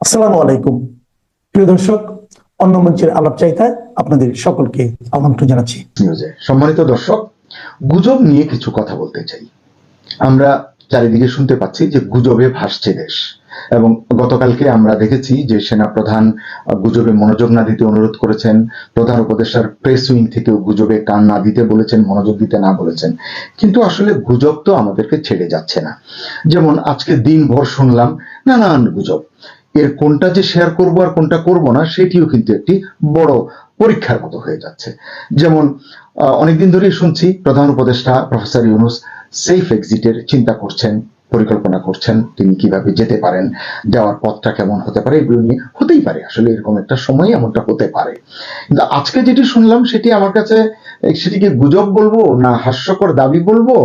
আসসালামু আলাইকুম প্রিয় দর্শক, অন্য মঞ্চের আলাপ চাইতায় আপনাদের সকলকে আমন্ত্রণ জানাচ্ছি। সম্মানিত দর্শক, গুজব নিয়ে কিছু কথা বলতে চাই। আমরা চারিদিকে শুনতে পাচ্ছি যে গুজবে ভাসছে দেশ, এবং গতকালকে আমরা দেখেছি যে সেনাপ্রধান গুজবে মনোযোগ না দিতে অনুরোধ করেছেন। প্রধান উপদেষ্টার প্রেস উইং থেকেও গুজবে কান না দিতে বলেছেন, মনোযোগ দিতে না বলেছেন। কিন্তু আসলে গুজব তো আমাদেরকে ছেড়ে যাচ্ছে না। যেমন আজকে দিনভর শুনলাম নানান গুজব। এর কোনটা যে শেয়ার করব আর কোনটা করব না সেটিও কিন্তু একটি বড় পরীক্ষার মতো হয়ে যাচ্ছে। যেমন অনেকদিন ধরেই শুনছি প্রধান উপদেষ্টা প্রফেসর ইউনূস সেফ এক্সিটের চিন্তা করছেন, পরিকল্পনা করছেন, তিনি কিভাবে যেতে পারেন, যাওয়ার পথটা কেমন হতে পারে, এগুলো নিয়ে হতেই পারে। আসলে এরকম একটা সময় এমনটা হতে পারে। কিন্তু আজকে যেটি শুনলাম সেটি আমার কাছে, সেটিকে গুজব বলবো না হাস্যকর দাবি বলবো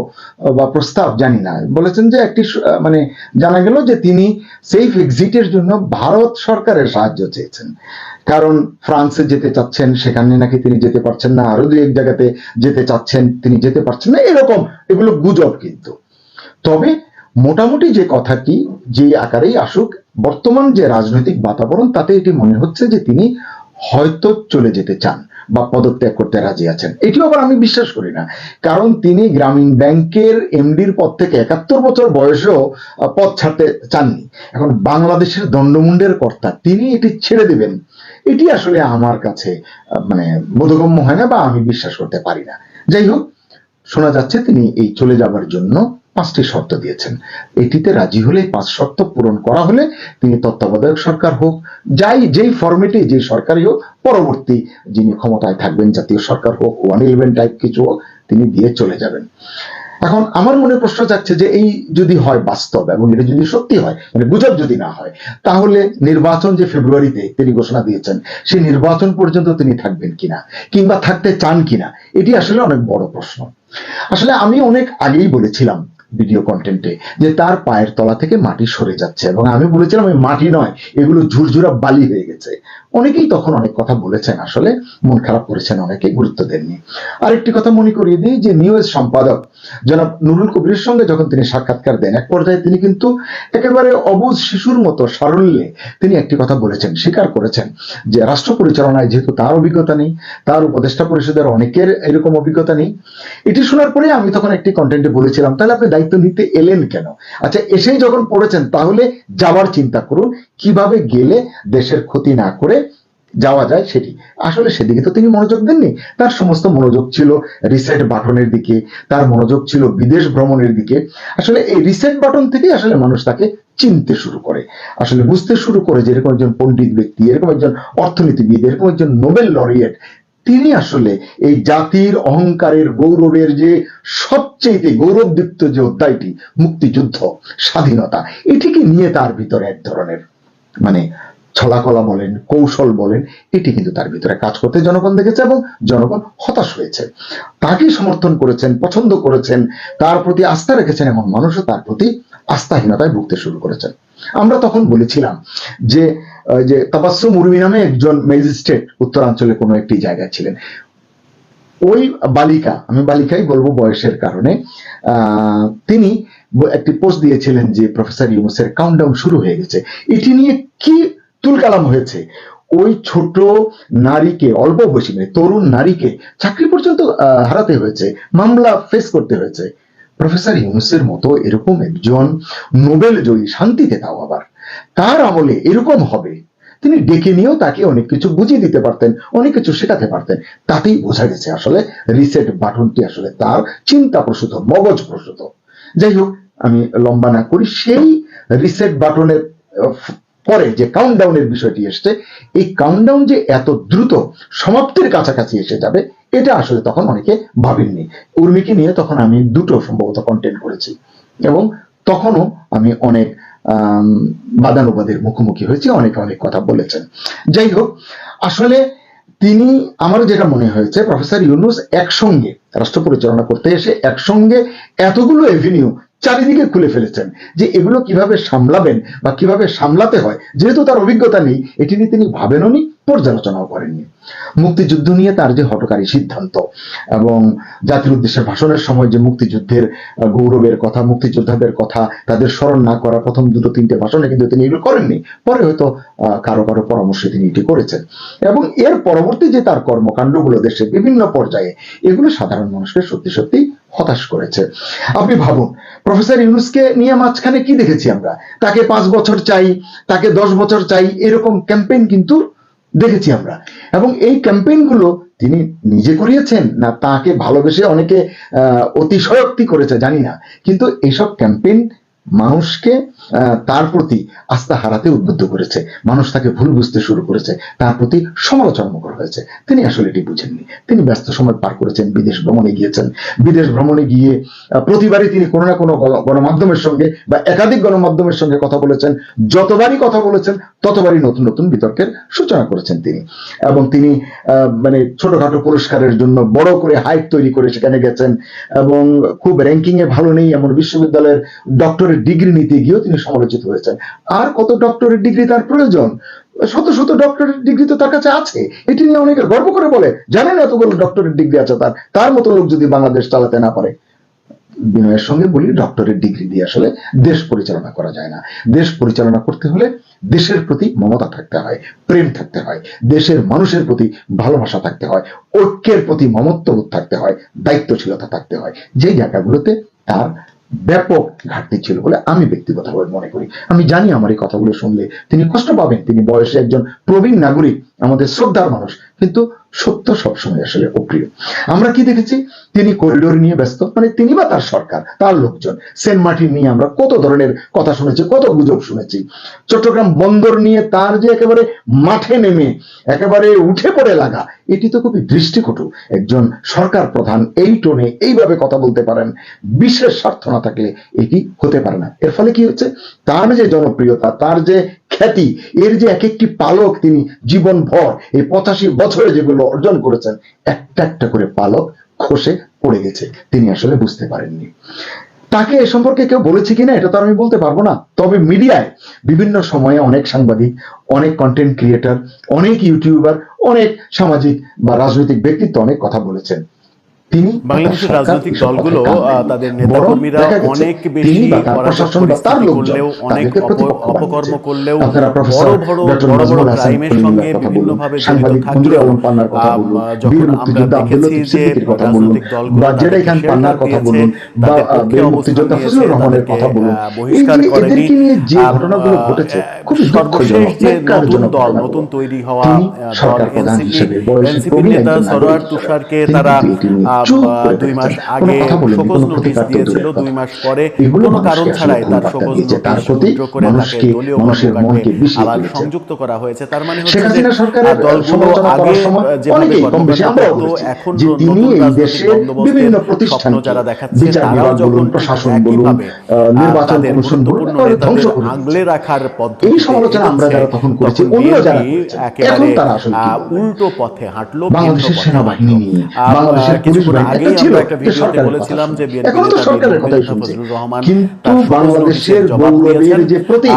বা প্রস্তাব জানি না। বলেছেন যে একটি মানে জানা গেল যে তিনি সেফ এক্সিটের জন্য ভারত সরকারের সাহায্য চেয়েছেন। কারণ ফ্রান্সে যেতে চাচ্ছেন, সেখানে নাকি তিনি যেতে পারছেন না, আরো দুই এক জায়গাতে যেতে চাচ্ছেন, তিনি যেতে পারছেন না, এরকম এগুলো গুজব। কিন্তু তবে মোটামুটি যে কথাটি যে আকারেই আসুক, বর্তমান যে রাজনৈতিক বাতাবরণ তাতে এটি মনে হচ্ছে যে তিনি হয়তো চলে যেতে চান বা পদত্যাগ করতে রাজি আছেন। এটিও আবার আমি বিশ্বাস করি না, কারণ তিনি গ্রামীণ ব্যাংকের এমডির পদ থেকে 71 বছর বয়সেও পদ ছাড়তে চাননি। এখন বাংলাদেশের দণ্ডমুণ্ডের কর্তা, তিনি এটি ছেড়ে দেবেন, এটি আসলে আমার কাছে মানে বোধগম্য হয় না বা আমি বিশ্বাস করতে পারি না। যাই হোক, শোনা যাচ্ছে তিনি এই চলে যাবার জন্য 5টি শর্ত দিয়েছেন। এটিতে রাজি হলে, 5 শর্ত পূরণ করা হলে তিনি তত্ত্বাবধায়ক সরকার হোক, যেই ফরম্যাটে যে সরকারই হোক, পরবর্তী যিনি ক্ষমতায় থাকবেন, জাতীয় সরকার হোক, 111 টাইপ কিছু হোক, তিনি দিয়ে চলে যাবেন। এখন আমার মনে প্রশ্ন যাচ্ছে যে এই যদি হয় বাস্তব এবং এটা যদি সত্যি হয়, মানে গুজব যদি না হয়, তাহলে নির্বাচন যে ফেব্রুয়ারিতে তিনি ঘোষণা দিয়েছেন, সেই নির্বাচন পর্যন্ত তিনি থাকবেন কিনা, কিংবা থাকতে চান কিনা, এটি আসলে অনেক বড় প্রশ্ন। আসলে আমি অনেক আগেই বলেছিলাম ভিডিও কন্টেন্টে যে তার পায়ের তলা থেকে মাটি সরে যাচ্ছে, এবং আমি বলেছিলাম এই মাটি নয়, এগুলো ঝুরঝুরা বালি হয়ে গেছে। অনেকেই তখন অনেক কথা বলেছেন, আসলে মন খারাপ করেছেন, অনেকে গুরুত্ব দেননি। আরেকটি কথা মনে করিয়ে দিই যে নিউজ সম্পাদক জনাব নুরুল কবিরের সঙ্গে যখন তিনি সাক্ষাৎকার দেন, এক পর্যায়ে তিনি কিন্তু একেবারে অবুঝ শিশুর মতো সারল্যে তিনি একটি কথা বলেছেন, স্বীকার করেছেন যে রাষ্ট্র পরিচালনায় যেহেতু তার অভিজ্ঞতা নেই, তার উপদেষ্টা পরিষদের অনেকের এরকম অভিজ্ঞতা নেই। এটি শোনার পরে আমি তখন একটি কন্টেন্টে বলেছিলাম, তাহলে আপনি দায়িত্ব নিতে এলেন কেন? আচ্ছা, এসেই যখন পড়েছেন তাহলে যাওয়ার চিন্তা করুন, কিভাবে গেলে দেশের ক্ষতি না করে যাওয়া যায় সেটি। আসলে সেদিকে তো তিনি মনোযোগ দেননি। তার সমস্ত মনোযোগ ছিল রিসেট বাটনের দিকে, তার মনোযোগ ছিল বিদেশ ভ্রমণের দিকে। আসলে এই রিসেট বাটন থেকে আসলে মানুষ তাকে চিনতে শুরু করে, আসলে বুঝতে শুরু করে যে এরকম একজন পণ্ডিত ব্যক্তি, এরকম একজন অর্থনীতিবিদ, এরকম একজন নোবেল লরিয়েট, তিনি আসলে এই জাতির অহংকারের গৌরবের যে সবচেয়ে গৌরবদীপ্ত যে অধ্যায়টি মুক্তিযুদ্ধ, স্বাধীনতা, এটিকে নিয়ে তার ভিতরে এক ধরনের মানে ছলাকলা বলেন, কৌশল বলেন, এটি কিন্তু তার ভিতরে কাজ করতে জনগণ দেখেছে, এবং জনগণ হতাশ হয়েছে। তাকে সমর্থন করেছেন, পছন্দ করেছেন, তার প্রতি আস্থা রেখেছেন, এবং মানুষও তার প্রতি আস্থাহীনতায় ভুগতে শুরু করেছেন। আমরা তখন বলেছিলাম যে তাবাসসুম উর্মি নামে একজন ম্যাজিস্ট্রেট উত্তরাঞ্চলে কোনো একটি জায়গায় ছিলেন। ওই বালিকা, আমি বালিকাই বলবো বয়সের কারণে, তিনি একটি পোস্ট দিয়েছিলেন যে প্রফেসর ইউনূসের কাউন্টডাউন শুরু হয়ে গেছে। এটি নিয়ে কি তুলকালাম হয়েছে। ওই ছোট নারীকে, অল্প বয়সী মানে তরুণ নারীকে চাকরি পর্যন্ত হারাতে হয়েছে, মামলা ফেস করতে হয়েছে। প্রফেসর ইউনূসের মতো এরকম একজন নোবেল জয়ী, শান্তিতে তাও আবার, তার আমলে এরকম হবে, তিনি ডেকে নিয়েও তাকে অনেক কিছু বুঝিয়ে দিতে পারতেন, অনেক কিছু শেখাতে পারতেন। তাতেই বোঝা গেছে আসলে রিসেট বাটনটি আসলে তার চিন্তা প্রসূত, মগজ প্রসূত। যাই হোক, আমি লম্বা না করি, সেই রিসেট বাটনের পরে যে কাউন্টডাউনের বিষয়টি এসছে, এই কাউন্টডাউন যে এত দ্রুত সমাপ্তির কাছাকাছি এসে যাবে, এটা আসলে তখন অনেকে ভাবেননি। উর্মিকে নিয়ে তখন আমি দুটো সম্ভবত কন্টেন্ট করেছি, এবং তখনও আমি অনেক বাদানুবাদের মুখোমুখি হয়েছি, অনেকে অনেক কথা বলেছেন। যাই হোক, আসলে তিনি, আমারও যেটা মনে হয়েছে, প্রফেসর ইউনূস একসঙ্গে রাষ্ট্র পরিচালনা করতে এসে একসঙ্গে এতগুলো এভিনিউ চারিদিকে খুলে ফেলেছেন যে এগুলো কিভাবে সামলাবেন বা কিভাবে সামলাতে হয়, যেহেতু তার অভিজ্ঞতা নেই এটি নিয়ে তিনি ভাবেননি, পর্যালোচনাও করেননি। মুক্তিযুদ্ধ নিয়ে তার যে হঠকারী সিদ্ধান্ত এবং জাতির উদ্দেশ্যে ভাষণের সময় যে মুক্তিযুদ্ধের গৌরবের কথা, মুক্তিযোদ্ধাদের কথা তাদের স্মরণ না করা, প্রথম দুটো তিনটে ভাষণে কিন্তু তিনি এগুলো করেননি, পরে হয়তো কারো কারো পরামর্শে তিনি এটি করেছেন। এবং এর পরবর্তী যে তার কর্মকাণ্ডগুলো দেশের বিভিন্ন পর্যায়ে, এগুলো সাধারণ মানুষকে সত্যি সত্যি হতাশ করেছে। আপনি ভাবুন, প্রফেসর ইউনূসকে নিয়ে মাঝখানে কি দেখেছি আমরা, তাকে 5 বছর চাই, তাকে 10 বছর চাই, এরকম ক্যাম্পেইন কিন্তু দেখেছি আমরা। এবং এই ক্যাম্পেইনগুলো তিনি নিজে করিয়েছেন না তাকে ভালোবেসে অনেকে অতিশয়োক্তি করেছে জানি না, কিন্তু এইসব ক্যাম্পেইন মানুষকে তার প্রতি আস্থা হারাতে উদ্বুদ্ধ করেছে, মানুষ তাকে ভুল বুঝতে শুরু করেছে, তার প্রতি সমালোচনামুখর হয়েছে। তিনি আসলে এটি বুঝেননি। তিনি ব্যস্ত সময় পার করেছেন, বিদেশ ভ্রমণে গিয়েছেন, বিদেশ ভ্রমণে গিয়ে প্রতিবারই তিনি কোনো না কোনো গণমাধ্যমের সঙ্গে বা একাধিক গণমাধ্যমের সঙ্গে কথা বলেছেন। যতবারই কথা বলেছেন ততবারই নতুন নতুন বিতর্কের সূচনা করেছেন তিনি। এবং তিনি মানে ছোটখাটো পুরস্কারের জন্য বড় করে হাইপ তৈরি করে সেখানে গেছেন, এবং খুব র্যাঙ্কিং এ ভালো নেই এমন বিশ্ববিদ্যালয়ের ডক্টরেট ডিগ্রি নিতে গিয়েও তিনি সমালোচিত হয়েছেন। আর কত ডক্টরেট ডিগ্রি তার প্রয়োজন? শত শত ডক্টরেট ডিগ্রি তো তার কাছে আছে, এটি নিয়ে অনেকে গর্ব করে বলে, জানেন এতগুলো ডক্টরেট ডিগ্রি আছে তার মতো লোক যদি বাংলাদেশ চালাতে না পারে। বিনয়ের সঙ্গে বলি, ডক্টরেট ডিগ্রি দিয়ে আসলে দেশ পরিচালনা করা যায় না। দেশ পরিচালনা করতে হলে দেশের প্রতি মমতা থাকতে হয়, প্রেম থাকতে হয়, দেশের মানুষের প্রতি ভালোবাসা থাকতে হয়, ঐক্যের প্রতি মমত্ববোধ থাকতে হয়, দায়িত্বশীলতা থাকতে হয়, যে জায়গাগুলোতে তার ব্যাপক ঘাটতি ছিল বলে আমি ব্যক্তিগতভাবে মনে করি। আমি জানি আমার এই কথাগুলো শুনলে তিনি কষ্ট পাবেন, তিনি বয়সে একজন প্রবীণ নাগরিক, আমাদের শ্রদ্ধার মানুষ, কিন্তু সত্য সবসময় আসলে অপ্রিয়। আমরা কি দেখেছি, তিনি করিডোর নিয়ে ব্যস্ত, মানে তিনি বা তার সরকার, তার লোকজন। সেন্ট মার্টিন নিয়ে আমরা কত ধরনের কথা শুনেছি, কত গুজব শুনেছি। চট্টগ্রাম বন্দর নিয়ে তার যে একেবারে মাঠে নেমে একেবারে উঠে পড়ে লাগা, এটি তো খুবই দৃষ্টিকটু। একজন সরকার প্রধান এই টোনে এইভাবে কথা বলতে পারেন, বিশেষ স্বার্থ না থাকলে এটি হতে পারে না। এর ফলে কি হচ্ছে, তার যে জনপ্রিয়তা, তার যে খ্যাতি, এর যে এক একটি পালক তিনি জীবন ভর এই 85 বছরে যেগুলো অর্জন করেছেন, একটা একটা করে পালক খসে পড়ে গেছে। তিনি আসলে বুঝতে পারেননি। তাকে এ সম্পর্কে কেউ বলেছে কিনা এটা তো আমি বলতে পারবো না, তবে মিডিয়ায় বিভিন্ন সময়ে অনেক সাংবাদিক, অনেক কন্টেন্ট ক্রিয়েটর, অনেক ইউটিউবার, অনেক সামাজিক বা রাজনৈতিক ব্যক্তিত্ব অনেক কথা বলেছেন। তিনি বাংলাদেশের রাজনৈতিক দলগুলো তাদের নেতাকর্মীরা অনেক বেশি পরিস্থিতি করলেও, অনেক অপকর্ম করলেও, বড় বড় ক্রাইমের সঙ্গে বিভিন্নভাবে জড়িত থাকলেও, যখন আমরা দেখেছি যে রাজনৈতিক দলগুলো তাদেরকে শেল্টার দিয়েছে, তাদের পক্ষে অবস্থান নিয়েছে, তাদেরকে বহিষ্কার করেনি। সর্বশেষ যে নতুন দল, নতুন তৈরি হওয়া দল এনসিপি নেতা সরোয়ার তুষারকে তারা 2 মাস আগে শোকজ নোটিশ দিয়েছিল। 2 মাস পরে কোনো কারণ ছাড়াই তার শোকজ নোটিশ রদ্দ করে তাকে দলীয় কর্মকাণ্ডে আবার সংযুক্ত করা হয়েছে। তার মানে হচ্ছে যে দলগুলো আগে যেভাবে কর্মকাণ্ড করতো, এখন নতুন রাজনৈতিক বন্দোবস্তের স্বপ্ন যারা দেখাচ্ছে, তারাও যখন একইভাবে তাদের গুরুত্বপূর্ণ নেতাদের আগলে রাখার পদ্ধতি একেবারে উল্টো পথে হাঁটলো। বাংলাদেশের সেনাবাহিনী নিয়ে, বাংলাদেশের পুলিশ বাহিনী, আমরা একটা ভিডিওতে বলেছিলাম যে বিএনপি সরকারের কথাই শুনছি, কিন্তু বাংলাদেশের গৌরবের যে প্রতীক,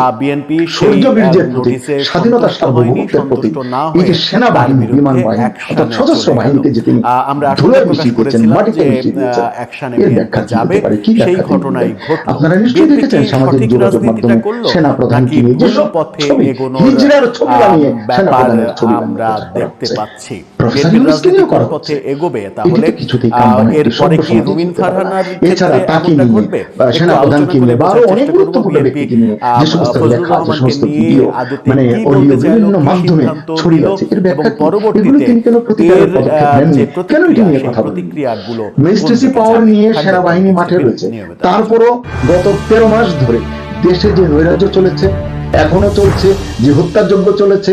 শৌর্যবীর্যের প্রতীক, স্বাধীনতার সার্বভৌমত্বের প্রতীক, এই যে সেনাবাহিনী, বিমান বাহিনী অর্থাৎ সশস্ত্র বাহিনীকে যে তিনি ধুলোয় মিশিয়ে দিয়েছেন, মাটিতে মিশিয়ে দিয়েছেন, এর ব্যাখ্যা যাবে কি সেই ঘটনাই ঘটলো। আপনারা নিশ্চয়ই দেখেছেন সামাজিক যোগাযোগ মাধ্যমে সেনা প্রধানকে নিয়ে যেসব ছবি, হিজড়ার ছবি বানিয়ে সেনা প্রধানের ছবি আমরা দেখতে পাচ্ছি। প্রফেসর ইউনূসকে নিয়েও করা হচ্ছে, এগোবে তাহলে এরপরে কি রুমিন ফারহানার এছাড়া তাকে নিয়ে সেনাপ্রধানকে নিয়ে বা আরো অনেক গুরুত্বপূর্ণ ব্যক্তিকে নিয়ে যে সমস্ত লেখা, যে সমস্ত ভিডিও, মানে অডিও বিভিন্ন মাধ্যমে ছড়িয়ে আছে, এর ব্যাখ্যা এগুলো তিনি কেন প্রতিকারের পদক্ষেপ নেননি, কেন এটি নিয়ে কথা বলেন? ম্যাজিস্ট্রেসি পাওয়ার নিয়ে সেনাবাহিনী মাঠে রয়েছে, তারপরও গত 13 মাস ধরে দেশে যে নৈরাজ্য চলেছে, এখনো চলছে, যে হত্যাযজ্ঞ চলেছে,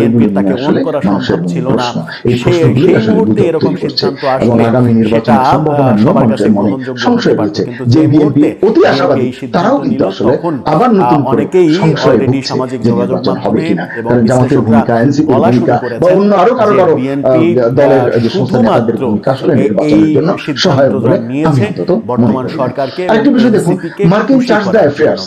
বিএনপির তাকে ওন আসলে করা মানুষের সম্ভব ছিল না, প্রশ্ন। এই সেই প্রশ্নগুলোই আসলে মুহূর্তে গুজব এরকম তৈরি করছে। সিদ্ধান্ত এবং আসলে আগামী সেটা নির্বাচনের সম্ভাবনা নিয়েও সবার কাছে মানুষের মনে গ্রহণযোগ্য সংশয় হতে পারত, রয়েছে কিন্তু যে যে বিএনপি মুহূর্তে অতি বিএনপি আশাবাদী, এই তারাও সিদ্ধান্ত কিন্তু নিল, আসলে তখন আবার নতুন করে অনেকেই সংশয়ে অলরেডি ভুগছে সামাজিক যে যোগাযোগ নির্বাচন হবে মাধ্যমে কিনা। এবং কারণ জামাতের বিশ্লেষকরা ভূমিকা, এনসিপির বলা শুরু ভূমিকা বা করেছেন অন্য আরো কারো যে কারো বিএনপি দলের যে সমস্ত নেতাদের শুধুমাত্র ভূমিকা আসলে এই নির্বাচনের জন্য সিদ্ধান্ত সহায়ক বলে আমি নিয়েছে অন্তত মনে বর্তমান করি না। সরকারকে এবং আরেকটি বিষয় দেখুন, এনসিপিকে মার্কিন খুশি চার্জ দ্য করার জন্য। অ্যাফেয়ার্স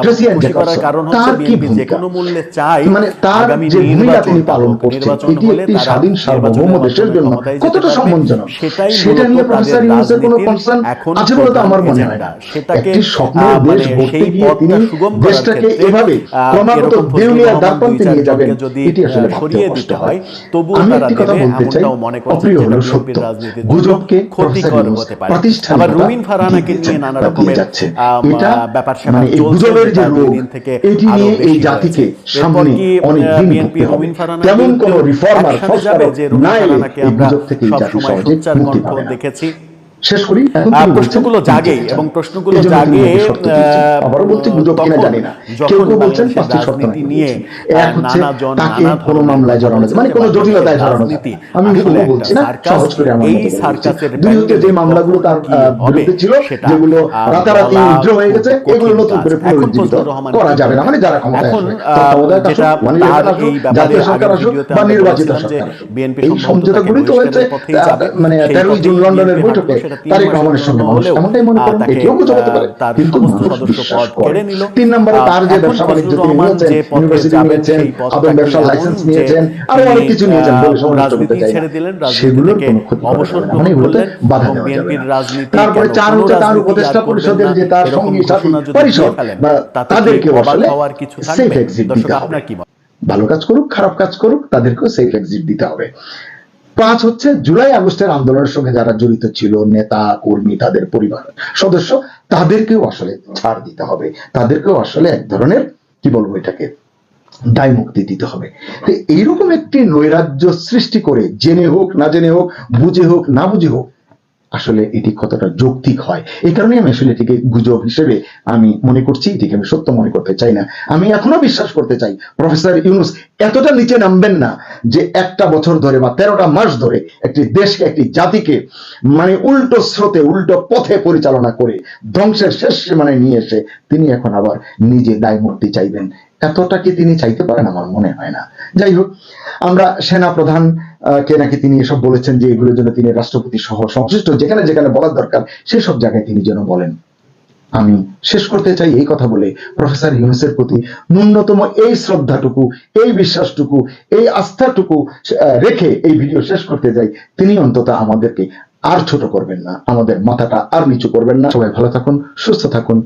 ট্রেসি অ্যান্ড খুশি করার জ্যাকবসন, কারণ হচ্ছে তার কি বিএনপি যে ভূমিকা, কোনো মূল্যে চাই মানে তার আগামী যে ভূমিকা তিনি নির্বাচনটা পালন হোক, করছেন নির্বাচন এটি হলে একটি তারা স্বাধীন সার্বভৌম নির্বাচনের দেশের মাধ্যমে জন্য ক্ষমতায় যেতে কতটা পারবে, সম্মানজনক, সেটাই সেটা মূলত নিয়ে তাদের প্রফেসর ইউনূসের কোনো রাজনীতির কনসার্ন এখন আছে বলে তো আমার মনে হয় এজেন্ডা। না। সেটাকে একটি স্বপ্নের দেশ মানে গড়তে সেই গিয়ে তিনি পথটা সুগম করার দেশটাকে ক্ষেত্রে এভাবে ক্রমাগত এরকম ফজলুর দেউলিয়ার রহমান দ্বারপ্রান্তে দুই নিয়ে যাবেন, চারজনকে যদি এটি আসলে ভাবতেও সরিয়ে কষ্ট দিতে হয়। হয়, তবুও আমি তারা একটি কথা দেবে, বলতে চাই, এমনটাও মনে করছেন, অপ্রিয় যেটা হলেও বিএনপির সত্য, রাজনীতির জন্য গুজবকে প্রফেসর ক্ষতিকর ইউনূস হতে পারে। আবার প্রাতিষ্ঠানিকতা রুমিন ফারহানাকে দিয়ে নিয়ে দিয়েছেন নানা বা দিয়ে রকমের যাচ্ছেন। এটা ব্যাপার মানে স্যাপার এই চলছে, গুজবের যে যেটা দুই রোগ, দিন থেকে এটি আরো নিয়ে এই বেশি হয়েছে। জাতিকে এরপর সামনে কি অনেক দিন বিএনপি ভুগতে হবে। রুমিন ফারহানার তেমন কোন বিরুদ্ধেও রিফর্মার অ্যাকশনে যাবে, যে রুমিন না এলে ফারহানাকে এই আমরা গুজব থেকে এই জাতি সবসময় সহজে সোচ্চার মুক্তি কণ্ঠ পাবে না। দেখেছি। শেষ করি। এখন তিনি বলছেন, প্রশ্নগুলো জাগে এবং প্রশ্নগুলো এই জন্য তিনি জাগে আমাকে শর্ত দিয়েছেন। আবারও বলছি, গুজব কিনা জানি না। কেউ কেউ বলছেন পাঁচটি শর্ত নাকি নিয়ে বলছেন। এক হচ্ছে তাকে নানা কোনো মামলায় জড়ানো যায়, মানে কোনো জটিলতায় জড়ানো যায়। আমি এগুলো বলছি না, সহজ করে আমার এই মতো বলছি। সার্কাসের দুই হচ্ছে যে মামলাগুলো তার বিরুদ্ধে ছিল, যেগুলো রাতারাতি উইথড্র হয়ে গেছে, এগুলো নতুন করে পুনরুজ্জীবিত করা যাবে না, মানে যারা ক্ষমতায় এখন আসবে, তত্ত্বাবধায়ক যেটা আসুক, ওয়ান তার ইলেভেন আসুক, এই ব্যাপারে জাতীয় সরকার আগের আসুক ভিডিওতে বা আমরা নির্বাচিত বলেছিলাম যে সরকার আসুক। বিএনপি এই সমঝোতাগুলি তো হয়েছে মানে 13 জুন লন্ডনের বৈঠকে তারেক রহমানের সঙ্গে। মানুষ এমনটাই মনে করেন, এটিও গুজব হতে পারে, কিন্তু মানুষ বিশ্বাস করে। 3 নম্বরে তার যে ব্যবসা বাণিজ্য তিনি নিয়েছেন, ইউনিভার্সিটি নিয়েছেন, আদম ব্যবসার লাইসেন্স নিয়েছেন, আরো অনেক কিছু নিয়েছেন বলে সমালোচনা করতে চাই না, সেগুলোর কোনো ক্ষতি করা যাবে না, মানে এগুলোতে বাধা দেওয়া যাবে না। তারপরে 4 হচ্ছে তার উপদেষ্টা পরিষদের যে তার সঙ্গী সাথী পরিষদ বা তাদেরকে আসলে সেফ এক্সিট দিতে হবে। ভালো কাজ করুক খারাপ কাজ করুক, তাদেরকেও সেফ এক্সিট দিতে হবে। 5 হচ্ছে জুলাই আগস্টের আন্দোলনের সঙ্গে যারা জড়িত ছিল, নেতা কর্মী, তাদের পরিবার সদস্য, তাদেরকেও আসলে ছাড় দিতে হবে, তাদেরকেও আসলে এক ধরনের কি বলবো এটাকে দায় মুক্তি দিতে হবে। তো এইরকম একটি নৈরাজ্য সৃষ্টি করে, জেনে হোক না জেনে হোক, বুঝে হোক না বুঝে হোক, আসলে এটি কতটা যৌক্তিক হয়, এই কারণে আমি আসলে এটিকে গুজব হিসেবে আমি মনে করছি, এটিকে আমি সত্য মনে করতে চাই না। আমি এখনো বিশ্বাস করতে চাই প্রফেসর ইউনূস এতটা নিচে নামবেন না যে একটা বছর ধরে বা 13টা মাস ধরে একটি দেশকে, একটি জাতিকে মানে উল্টো স্রোতে উল্টো পথে পরিচালনা করে ধ্বংসের শেষ সীমানায় নিয়ে এসে তিনি এখন আবার নিজে দায় মুক্তি চাইবেন, এতটা কি তিনি চাইতে পারেন? আমার মনে হয় না। যাই হোক, আমরা সেনা প্রধান কে নাকি তিনি এসব বলেছেন যে এগুলোর জন্য তিনি রাষ্ট্রপতি সহ সংশ্লিষ্ট যেখানে যেখানে বলার দরকার সেসব জায়গায় তিনি যেন বলেন। আমি শেষ করতে চাই এই কথা বলে, প্রফেসর ইউনূসের প্রতি ন্যূনতম এই শ্রদ্ধাটুকু, এই বিশ্বাসটুকু, এই আস্থাটুকু রেখে এই ভিডিও শেষ করতে যাই, তিনি অন্তত আমাদেরকে আর ছোট করবেন না, আমাদের মাথাটা আর নিচু করবেন না। সবাই ভালো থাকুন, সুস্থ থাকুন।